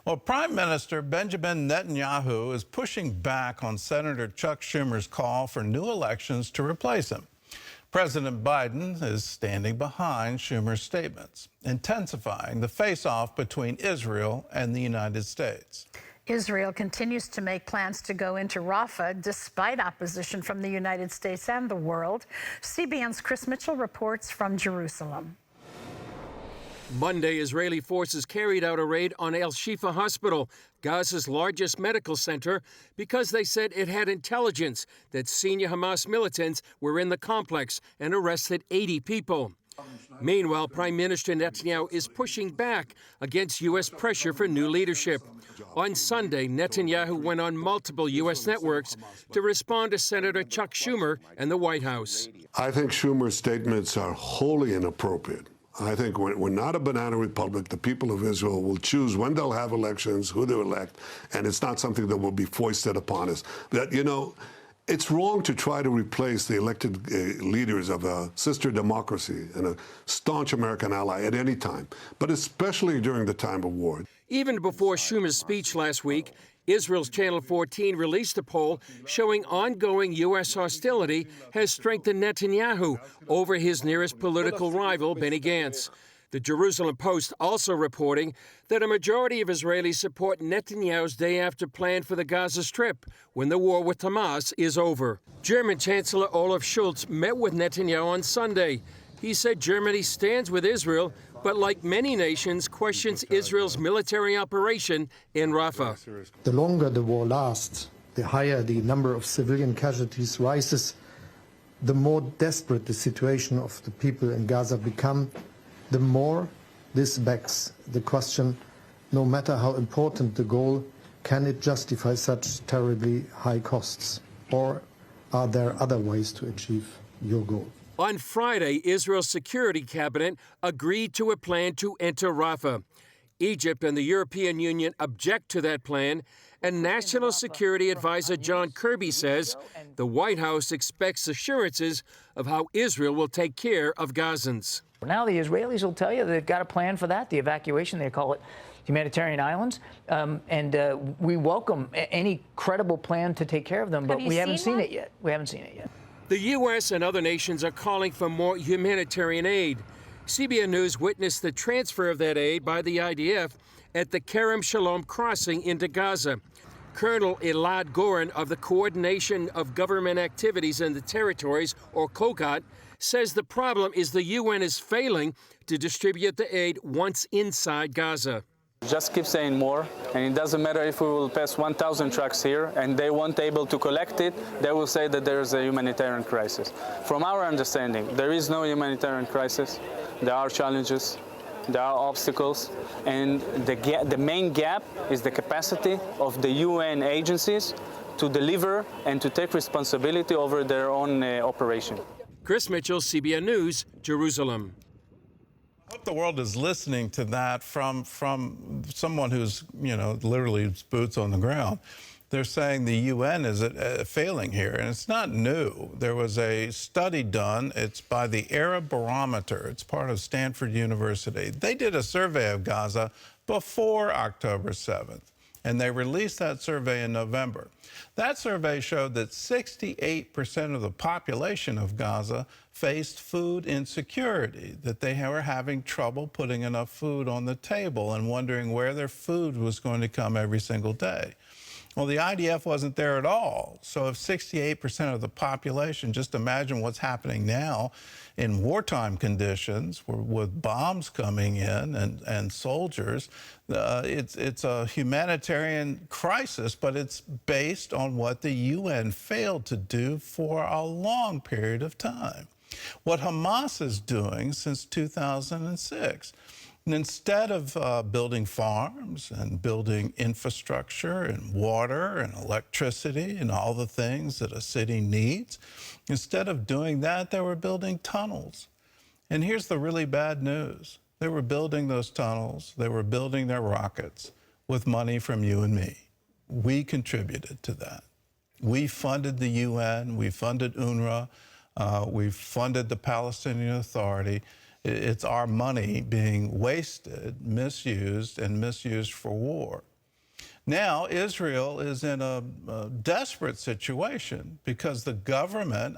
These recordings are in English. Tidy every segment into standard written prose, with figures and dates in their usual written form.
Well, Prime Minister Benjamin Netanyahu is pushing back on Senator Chuck Schumer's call for new elections to replace him. President Biden is standing behind Schumer's statements, intensifying the face-off between Israel and the United States. Israel continues to make plans to go into Rafah despite opposition from the United States and the world. CBN's Chris Mitchell reports from Jerusalem. Monday, Israeli forces carried out a raid on Al Shifa Hospital, Gaza's largest medical center, because they said it had intelligence that senior Hamas militants were in the complex and arrested 80 people. Meanwhile, Prime Minister Netanyahu is pushing back against U.S. pressure for new leadership. On Sunday, Netanyahu went on multiple U.S. networks to respond to Senator Chuck Schumer and the White House. I think Schumer's statements are wholly inappropriate. I think we're not a banana republic. The people of Israel will choose when they'll have elections, who they elect, and it's not something that will be foisted upon us. That, you know, it's wrong to try to replace the elected leaders of a sister democracy and a staunch American ally at any time, but especially during the time of war. Even before Schumer's speech last week, Israel's Channel 14 released a poll showing ongoing U.S. hostility has strengthened Netanyahu over his nearest political rival, Benny Gantz. The Jerusalem Post also reporting that a majority of Israelis support Netanyahu's day-after plan for the Gaza Strip when the war with Hamas is over. German Chancellor Olaf Scholz met with Netanyahu on Sunday. He said Germany stands with Israel, but like many nations, questions Israel's military operation in Rafah. The longer the war lasts, the higher the number of civilian casualties rises, the more desperate the situation of the people in Gaza become, the more this begs the question, no matter how important the goal, can it justify such terribly high costs? Or are there other ways to achieve your goal? On Friday, Israel's security cabinet agreed to a plan to enter Rafah. Egypt and the European Union object to that plan, and National Security Advisor John Kirby says the White House expects assurances of how Israel will take care of Gazans. Now the Israelis will tell you they've got a plan for that, the evacuation, they call it humanitarian islands, and we welcome any credible plan to take care of them, but we haven't seen it yet. We haven't seen it yet. The U.S. and other nations are calling for more humanitarian aid. CBN News witnessed the transfer of that aid by the IDF at the Kerem Shalom crossing into Gaza. Colonel Elad Goren of the Coordination of Government Activities in the Territories, or COGOT, says the problem is the UN is failing to distribute the aid once inside Gaza. Just keep saying more, and it doesn't matter if we will pass 1,000 trucks here and they won't able to collect it, they will say that there is a humanitarian crisis. From our understanding, there is no humanitarian crisis. There are challenges, there are obstacles, and the main gap is the capacity of the UN agencies to deliver and to take responsibility over their own operation. Chris Mitchell, CBN News, Jerusalem. I hope the world is listening to that from someone who's, you know, literally boots on the ground. They're saying the UN is failing here, and it's not new. There was a study done. It's by the Arab Barometer. It's part of Stanford University. They did a survey of Gaza before October 7th, and they released that survey in November. That survey showed that 68% of the population of Gaza faced food insecurity, that they were having trouble putting enough food on the table and wondering where their food was going to come every single day. Well, the IDF wasn't there at all. So if 68% of the population, just imagine what's happening now in wartime conditions with bombs coming in and soldiers. It's a humanitarian crisis, but it's based on what the UN failed to do for a long period of time. What Hamas is doing since 2006. And instead of building farms and building infrastructure and water and electricity and all the things that a city needs, instead of doing that, they were building tunnels. And here's the really bad news. They were building those tunnels, they were building their rockets with money from you and me. We contributed to that. We funded the UN, we funded UNRWA, we funded the Palestinian Authority. It's our money being wasted, misused, and misused for war. Now, Israel is in a desperate situation because the government,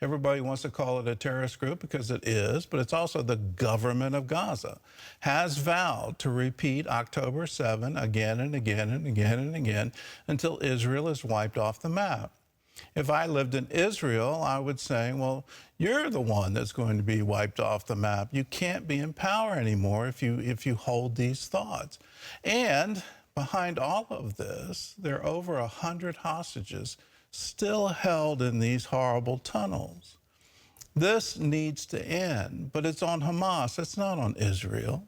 everybody wants to call it a terrorist group because it is, but it's also the government of Gaza, has vowed to repeat October 7 again and again and again and again until Israel is wiped off the map. If I lived in Israel, I would say, well, you're the one that's going to be wiped off the map. You can't be in power anymore if you hold these thoughts. And behind all of this, there are over 100 hostages still held in these horrible tunnels. This needs to end, but it's on Hamas. It's not on Israel.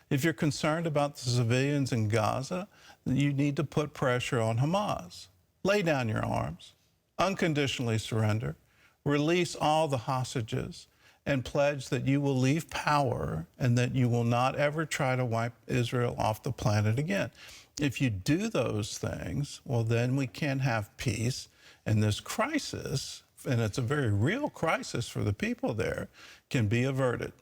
If you're concerned about the civilians in Gaza, then you need to put pressure on Hamas. Lay down your arms, unconditionally surrender, release all the hostages, and pledge that you will leave power and that you will not ever try to wipe Israel off the planet again. If you do those things, well, then we can have peace, and this crisis, and it's a very real crisis for the people there, can be averted.